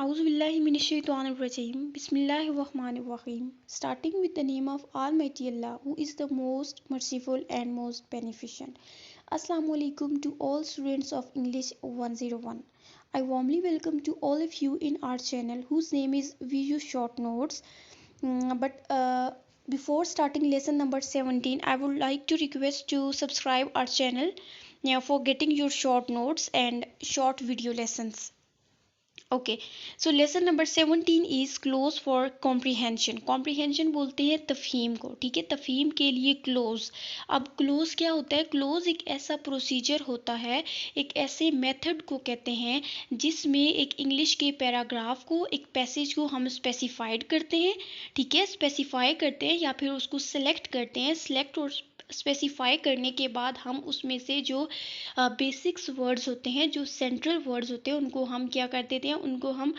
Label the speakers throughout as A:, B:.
A: Auzubillahiminash-shaytanir-rajim. Bismillahir-rahmanir-rahim. Starting with the name of Almighty Allah, who is the most merciful and most beneficent. Assalamu alaikum to all students of English 101. I warmly welcome to all of you in our channel, whose name is VU Short Notes. But before starting lesson number 17, I would like to request to subscribe our channel for getting your short notes and short video lessons. Okay so lesson number 17 is close for comprehension. Comprehension बोलते हैं तफहीम को, ठीक है। तफहीम के लिए close. अब close क्या होता है? क्लोज एक ऐसा प्रोसीजर होता है, एक ऐसे मेथड को कहते हैं जिसमें एक इंग्लिश के पैराग्राफ को, एक पैसेज को हम स्पेसिफाइड करते हैं, ठीक है। स्पेसिफाई करते हैं या फिर उसको सेलेक्ट करते हैं। सेलेक्ट और स्पेसिफाई करने के बाद हम उसमें से जो बेसिक्स वर्ड्स होते हैं, जो सेंट्रल वर्ड्स होते हैं, उनको हम क्या कर देते हैं, उनको हम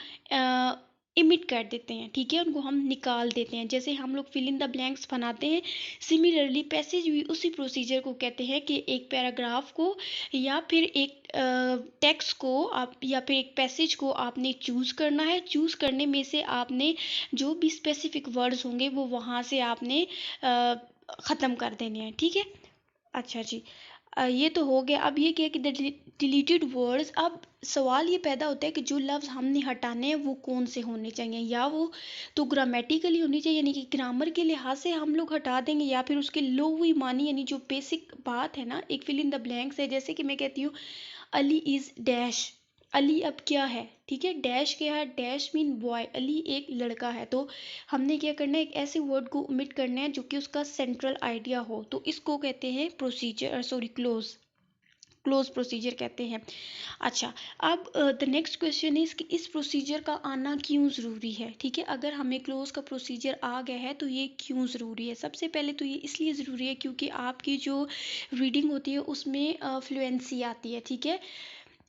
A: इमिट कर देते हैं, ठीक है। उनको हम निकाल देते हैं। जैसे हम लोग फिल इन द ब्लैंक्स बनाते हैं, सिमिलरली पैसेज भी उसी प्रोसीजर को कहते हैं कि एक पैराग्राफ को या फिर एक टेक्स्ट को आप या फिर एक पैसेज को आपने चूज़ करना है। चूज़ करने में से आपने जो भी स्पेसिफिक वर्ड्स होंगे वो वहाँ से आपने ख़त्म कर देने हैं, ठीक है। अच्छा जी, ये तो हो गया। अब ये क्या कि डिलीटेड वर्ड्स। अब सवाल ये पैदा होता है कि जो लफ्ज़ हमने हटाने हैं वो कौन से होने चाहिए, या वो तो ग्रामेटिकली होनी चाहिए यानी कि ग्रामर के लिहाज से हम लोग हटा देंगे, या फिर उसके लुग़वी मानी यानी जो बेसिक बात है ना, एक फिल इन द ब्लैंक्स है। जैसे कि मैं कहती हूँ अली इज़ डैश। अली अब क्या है, ठीक है। डैश क्या है? Dash mean boy. अली एक लड़का है। तो हमने क्या करना है, एक ऐसे वर्ड को ओमिट करना है जो कि उसका सेंट्रल आइडिया हो। तो इसको कहते हैं procedure, sorry close. Close procedure कहते हैं। अच्छा, अब द नेक्स्ट क्वेश्चन इज कि इस प्रोसीजर का आना क्यों ज़रूरी है, ठीक है। अगर हमें क्लोज का प्रोसीजर आ गया है तो ये क्यों ज़रूरी है? सबसे पहले तो ये इसलिए ज़रूरी है क्योंकि आपकी जो रीडिंग होती है उसमें फ्लुएंसी आती है, ठीक है।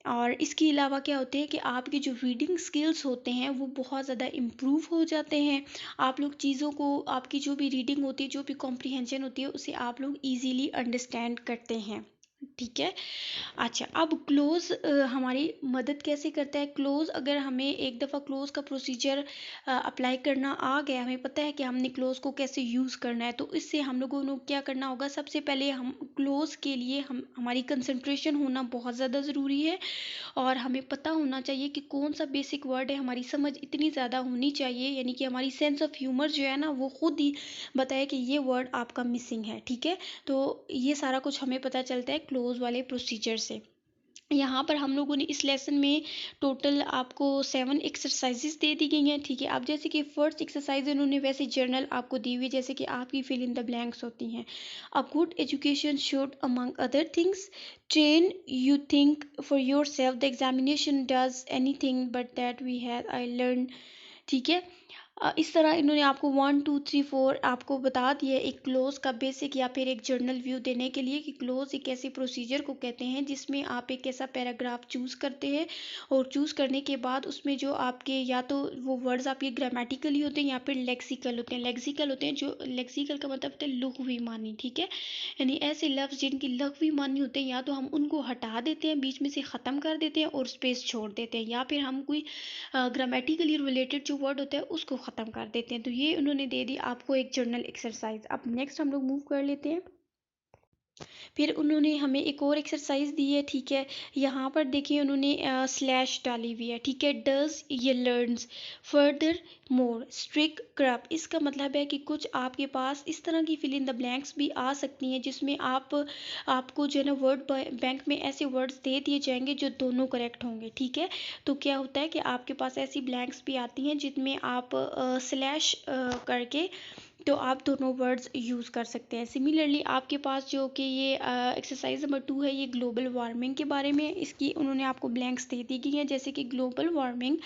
A: और इसके अलावा क्या होते हैं कि आपके जो रीडिंग स्किल्स होते हैं वो बहुत ज़्यादा इम्प्रूव हो जाते हैं। आप लोग चीज़ों को, आपकी जो भी रीडिंग होती है, जो भी कॉम्प्रीहेंशन होती है, उसे आप लोग इजीली अंडरस्टैंड करते हैं, ठीक है। अच्छा, अब क्लोज़ हमारी मदद कैसे करता है? क्लोज़ अगर हमें एक दफ़ा क्लोज़ का प्रोसीजर अप्लाई करना आ गया, हमें पता है कि हमने क्लोज़ को कैसे यूज़ करना है, तो इससे हम लोगों को क्या करना होगा? सबसे पहले हम क्लोज़ के लिए हमारी कंसंट्रेशन होना बहुत ज़्यादा ज़रूरी है, और हमें पता होना चाहिए कि कौन सा बेसिक वर्ड है। हमारी समझ इतनी ज़्यादा होनी चाहिए यानी कि हमारी सेंस ऑफ ह्यूमर जो है ना वो खुद ही बताए कि ये वर्ड आपका मिसिंग है, ठीक है। तो ये सारा कुछ हमें पता चलता है क्लोज वाले प्रोसीजर से। यहाँ पर हम लोगों ने इस लेसन में टोटल आपको 7 एक्सरसाइजेस दे दी गई हैं, ठीक है। अब जैसे कि फर्स्ट एक्सरसाइज उन्होंने वैसे जर्नल आपको दी हुई, जैसे कि आपकी फिल इन द ब्लैंक्स होती हैं। A good education should among other things train you think for yourself. The examination does anything but that we have I learn, ठीक है। इस तरह इन्होंने आपको 1 2 3 4 आपको बता दिया एक क्लोज का बेसिक या फिर एक जर्नल व्यू देने के लिए कि क्लोज एक ऐसे प्रोसीजर को कहते हैं जिसमें आप एक ऐसा पैराग्राफ चूज़ करते हैं, और चूज़ करने के बाद उसमें जो आपके या तो वो वर्ड्स आपके ग्रामेटिकली होते हैं या फिर लेक्सिकल होते हैं। लेक्सिकल होते हैं, जो लेक्सिकल का मतलब होता है लुग़वी मानी, ठीक है। यानी ऐसे लफ्ज़ जिनकी लुग़वी मानी होते हैं, या तो हम उनको हटा देते हैं, बीच में से ख़त्म कर देते हैं और स्पेस छोड़ देते हैं, या फिर हम कोई ग्रामेटिकली रिलेटेड जो वर्ड होता है उसको ख़त्म कर देते हैं। तो ये उन्होंने दे दी आपको एक जर्नल एक्सरसाइज। अब नेक्स्ट हम लोग मूव कर लेते हैं। फिर उन्होंने हमें एक और एक्सरसाइज दी है, ठीक है। यहाँ पर देखिए उन्होंने स्लैश डाली हुई है, ठीक है। डज ये learns further more strict crop. इसका मतलब है कि कुछ आपके पास इस तरह की फिल इन द ब्लैंक्स भी आ सकती हैं जिसमें आपको जो है ना वर्ड बैंक में ऐसे वर्ड्स दे दिए जाएंगे जो दोनों करेक्ट होंगे, ठीक है। तो क्या होता है कि आपके पास ऐसी ब्लैंक्स भी आती हैं जिनमें आप स्लैश करके तो आप दोनों वर्ड्स यूज़ कर सकते हैं। सिमिलरली आपके पास जो कि ये एक्सरसाइज नंबर 2 है, ये ग्लोबल वार्मिंग के बारे में इसकी उन्होंने आपको ब्लैंक्स दे दी गई हैं। जैसे कि global warming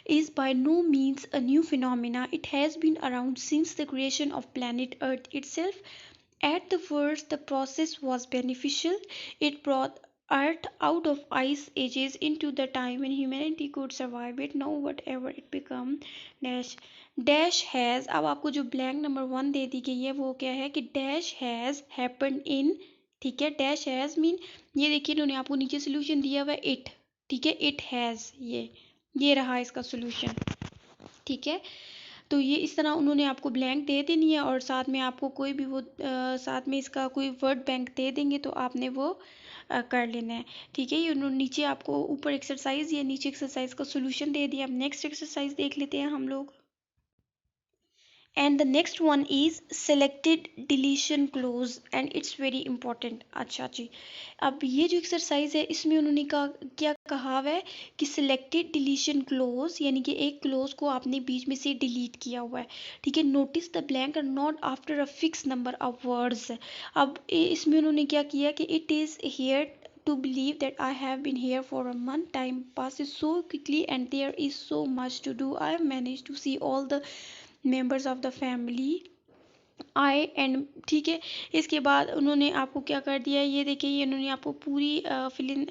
A: is by no means a new phenomena. It has been around since the creation of planet Earth itself. At the first, the process was beneficial. It brought Earth out of ice ages into the time when humanity could survive it. Now, whatever it become, dash dash has। अब आपको जो blank number 1 दे दी गई है वो क्या है कि dash has happen in, ठीक है। डैश हैज़ मीन ये देखिए इन्होंने आपको नीचे सोल्यूशन दिया हुआ है इट, ठीक है। इट हैज़ ये ये रहा इसका सोल्यूशन। ठीक है, तो ये इस तरह उन्होंने आपको ब्लैंक दे देनी है और साथ में आपको कोई भी वो साथ में इसका कोई वर्ड बैंक दे देंगे तो आपने वो कर लेना है। ठीक है, ये उन्होंने नीचे आपको ऊपर एक्सरसाइज या नीचे एक्सरसाइज का सोल्यूशन दे दिया। अब नेक्स्ट एक्सरसाइज देख लेते हैं हम लोग। And the next one is selected deletion close and it's very important. अच्छा जी, अब ये जो एक्सरसाइज है इसमें उन्होंने क्या कहा हुआ है कि सिलेक्टेड डिलीशन क्लोज, यानी कि एक क्लोज को आपने बीच में से डिलीट किया हुआ है। ठीक है, notice the blank are not after a fix number of words. अब इसमें उन्होंने क्या किया कि it is here to believe that I have been here for a month. Time passes so quickly and there is so much to do. I have managed to see all the members of the family आए and. ठीक है, इसके बाद उन्होंने आपको क्या कर दिया है, ये देखिए, ये उन्होंने आपको पूरी फिल इन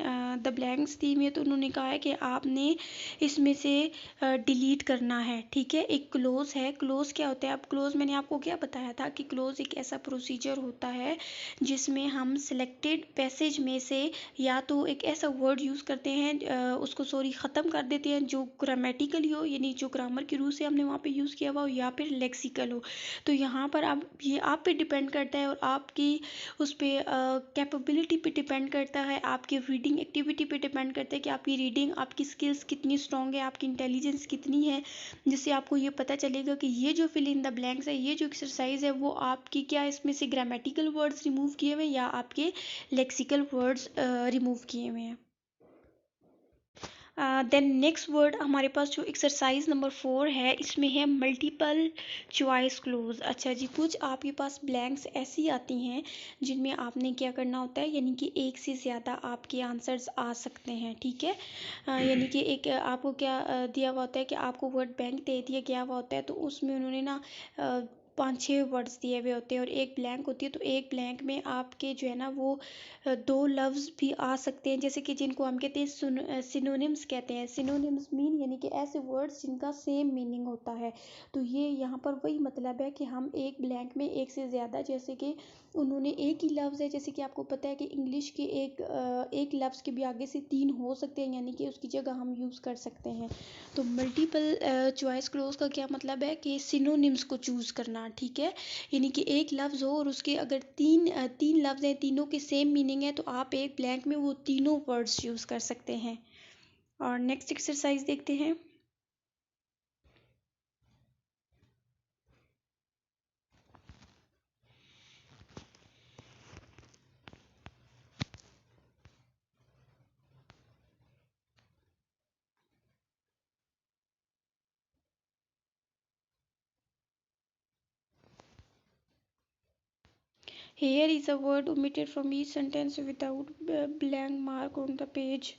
A: द ब्लैंक्स दी हुई है। तो उन्होंने कहा है कि आपने इसमें से डिलीट करना है। ठीक है, एक क्लोज है। क्लोज क्या होता है? अब क्लोज मैंने आपको क्या बताया था कि क्लोज एक ऐसा प्रोसीजर होता है जिसमें हम सिलेक्टेड पैसेज में से या तो एक ऐसा वर्ड यूज़ करते हैं, उसको ख़त्म कर देते हैं जो ग्रामेटिकली हो, यानी जो ग्रामर के रूल से हमने वहाँ पे यूज़ किया हुआ हो, या फिर लेक्सिकल हो। तो यहाँ पर अब ये आप पे डिपेंड करता है और आपकी उस पर कैपेबिलिटी पे डिपेंड करता है, आपकी रीडिंग एक्टिविटी पे डिपेंड करता है कि आपकी रीडिंग, आपकी स्किल्स कितनी स्ट्रॉन्ग है, आपकी इंटेलिजेंस कितनी है, जिससे आपको ये पता चलेगा कि ये जो फिल इन द ब्लैंक्स है, ये जो एक्सरसाइज है, वो आपकी क्या इसमें से ग्रामेटिकल वर्ड्स रिमूव किए हुए हैं या आपके लेक्सिकल वर्ड्स रिमूव किए हुए हैं। देन नेक्स्ट वर्ड हमारे पास जो एक्सरसाइज नंबर 4 है, इसमें है मल्टीपल चॉइस क्लोज। अच्छा जी, कुछ आपके पास ब्लैंक्स ऐसी आती हैं जिनमें आपने क्या करना होता है, यानी कि एक से ज़्यादा आपके आंसर्स आ सकते हैं। ठीक है, यानी कि एक आपको क्या दिया हुआ होता है कि आपको वर्ड बैंक दे दिया गया हुआ होता है, तो उसमें उन्होंने ना 5-6 वर्ड्स दिए हुए होते हैं और एक ब्लैंक होती है। तो एक ब्लैंक में आपके जो है ना वो 2 लफ्ज़ भी आ सकते हैं, जैसे कि जिनको हम कहते हैं सिनोनिम्स कहते हैं। सिनोनिम्स मीन यानी कि ऐसे वर्ड्स जिनका सेम मीनिंग होता है। तो ये यहाँ पर वही मतलब है कि हम एक ब्लैंक में एक से ज़्यादा, जैसे कि उन्होंने एक ही लफ्ज़ है, जैसे कि आपको पता है कि इंग्लिश के एक लफ्ज़ के भी आगे से 3 हो सकते हैं, यानी कि उसकी जगह हम यूज़ कर सकते हैं। तो मल्टीपल चॉइस क्लोज का क्या मतलब है कि सिनोनिम्स को चूज़ करना। ठीक है, यानी कि एक लफ्ज़ हो और उसके अगर तीन लफ्ज़ हैं, तीनों के सेम मीनिंग है, तो आप एक ब्लैंक में वो तीनों वर्ड्स यूज़ कर सकते हैं। और नेक्स्ट एक्सरसाइज देखते हैं। Here is a word omitted from each sentence without blank mark on the page.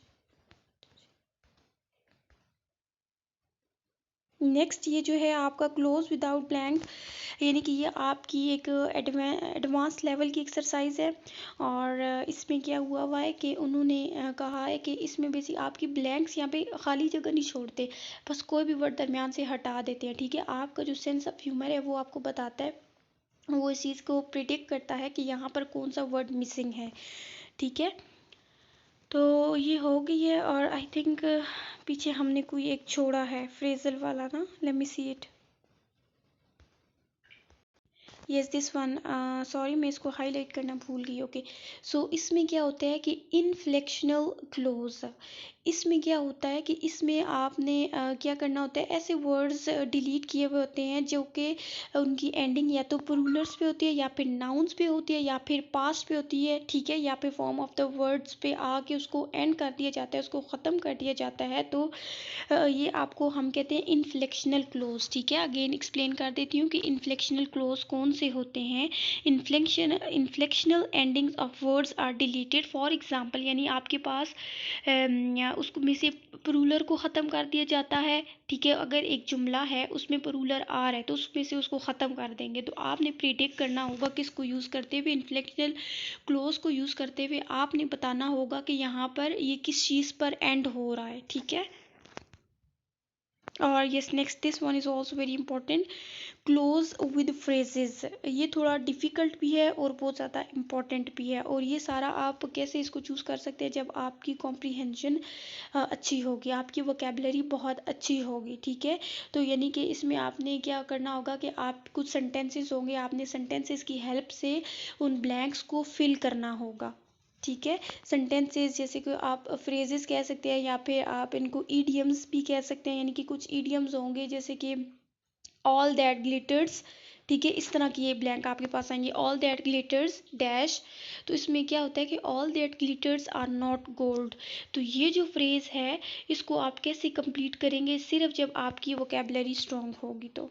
A: Next ये जो है आपका क्लोज विदाउट ब्लैंक, यानी कि ये आपकी एक एडवांस लेवल की एक्सरसाइज है। और इसमें क्या हुआ है कि उन्होंने कहा है कि इसमें बेसिक आपकी ब्लैंक्स यहाँ पे खाली जगह नहीं छोड़ते, बस कोई भी वर्ड दरमियान से हटा देते हैं। ठीक है, आपका जो सेंस ऑफ ह्यूमर है वो आपको बताता है, वो इस चीज़ को प्रिडिक्ट करता है कि यहाँ पर कौन सा वर्ड मिसिंग है। ठीक है, तो ये हो गई है। और आई थिंक पीछे हमने कोई एक छोड़ा है फ्रेजल वाला ना, let me see it. Yes this one, sorry मैं इसको हाईलाइट करना भूल गई। ओके, सो इसमें क्या होता है कि इनफ्लेक्शनल क्लोज, इसमें क्या होता है कि इसमें आपने क्या करना होता है, ऐसे वर्ड्स डिलीट किए हुए होते हैं जो कि उनकी एंडिंग या तो प्लूरल्स पे होती है या फिर नाउन्स पे होती है या फिर पास्ट पे होती है। ठीक है, या फिर फॉर्म ऑफ द वर्ड्स पे आके उसको एंड कर दिया जाता है, उसको ख़त्म कर दिया जाता है। तो ये आपको हम कहते हैं इनफ्लेक्शनल क्लोज। ठीक है, अगेन एक्सप्लेन कर देती हूँ कि इनफ्लेक्शनल क्लोज कौन से होते हैं। Inflectional endings of words are deleted. For example, यानी आपके पास उसको में से प्लूरल को ख़त्म कर दिया जाता है। ठीक है, अगर एक जुमला है उसमें प्लूरल आ रहा है तो उसमें से उसको ख़त्म कर देंगे। तो आपने प्रिडिक्ट करना होगा किसको यूज़ करते हुए, इनफ्लेक्शनल क्लोज को यूज़ करते हुए आपने बताना होगा कि यहाँ पर ये किस चीज़ पर एंड हो रहा है। ठीक है, और yes next this one is also very important, close with phrases. ये थोड़ा डिफ़िकल्ट भी है और बहुत ज़्यादा इम्पॉर्टेंट भी है, और ये सारा आप कैसे इसको चूज़ कर सकते हैं, जब आपकी कॉम्प्रीहेंशन अच्छी होगी, आपकी वोकेबलरी बहुत अच्छी होगी, ठीक है। तो यानी कि इसमें आपने क्या करना होगा कि आप कुछ सेंटेंसेस होंगे, आपने सेंटेंसेस की हेल्प से उन ब्लैंक्स को फिल करना होगा, ठीक है। सेंटेंसेस जैसे कि आप फ्रेजेस कह सकते हैं, या फिर आप इनको ईडियम्स भी कह सकते हैं, यानी कि कुछ ईडियम्स होंगे जैसे कि ऑल दैट ग्लिटर्स, ठीक है। इस तरह की ये ब्लैंक आपके पास आएंगे, ऑल दैट ग्लिटर्स डैश। तो इसमें क्या होता है कि all that glitters are not gold. तो ये जो फ्रेज है, इसको आप कैसे कंप्लीट करेंगे, सिर्फ जब आपकी वोकेबलरी स्ट्रांग होगी तो।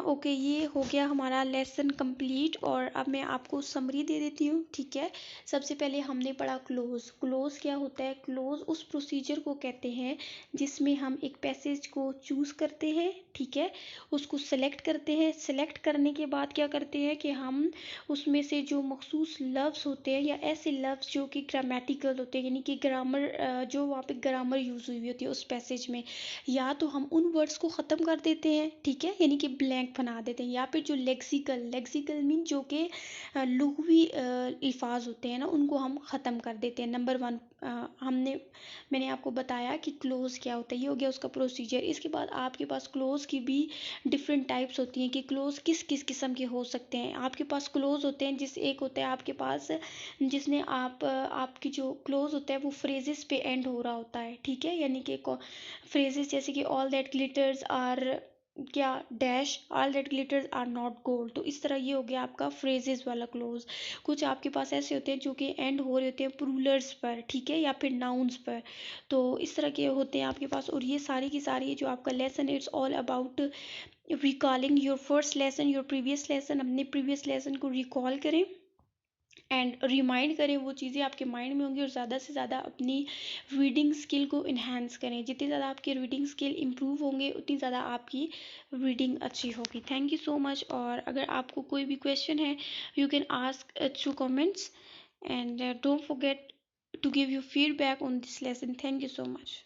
A: ओके, ये हो गया हमारा लेसन कंप्लीट, और अब मैं आपको समरी दे देती हूँ, ठीक है। सबसे पहले हमने पढ़ा क्लोज। क्लोज क्या होता है, क्लोज उस प्रोसीजर को कहते हैं जिसमें हम एक पैसेज को चूज़ करते हैं, ठीक है, उसको सेलेक्ट करते हैं। सेलेक्ट करने के बाद क्या करते हैं कि हम उसमें से जो मखसूस लफ्ज़ होते हैं, या ऐसे लफ्ज़ जो कि ग्रामेटिकल होते हैं, यानी कि ग्रामर, जो वहाँ पे ग्रामर यूज़ हुई होती है उस पैसेज में, या तो हम उन वर्ड्स को ख़त्म कर देते हैं, ठीक है, यानी कि ब्लैंक बना देते हैं, या फिर जो लेक्सिकल, लेक्सिकल मीन जो कि लघुवी अल्फाज होते हैं ना, उनको हम ख़त्म कर देते हैं। नंबर वन, मैंने आपको बताया कि क्लोज क्या होता है, ये हो गया उसका प्रोसीजर। इसके बाद आपके पास क्लोज की भी डिफरेंट टाइप्स होती हैं कि क्लोज किस किस किस्म के हो सकते हैं। आपके पास क्लोज होते हैं, जिस एक होता है आपके पास जिसने आपकी जो क्लोज होता है वो फ्रेजेस पे एंड हो रहा होता है, ठीक है, यानी कि फ्रेजेस जैसे कि ऑल दैट ग्लिटर्स आर क्या dash, all that glitters are not gold. तो इस तरह ये हो गया आपका फ्रेजेस वाला क्लोज। कुछ आपके पास ऐसे होते हैं जो कि एंड हो रहे होते हैं प्लूरल्स पर, ठीक है, या फिर नाउन्स पर। तो इस तरह के होते हैं आपके पास, और ये सारी की सारी जो आपका lesson, it's all about recalling your first lesson, your previous lesson. अपने प्रीवियस लेसन को रिकॉल करें एंड रिमाइंड करें, वो चीज़ें आपके माइंड में होंगी, और ज़्यादा से ज़्यादा अपनी रीडिंग स्किल को इन्हेंस करें। जितनी ज़्यादा आपके रीडिंग स्किल इम्प्रूव होंगे, उतनी ज़्यादा आपकी रीडिंग अच्छी होगी। Thank you so much. और अगर आपको कोई भी क्वेश्चन है, you can ask through comments, and don't forget to give you feedback on this lesson. Thank you so much.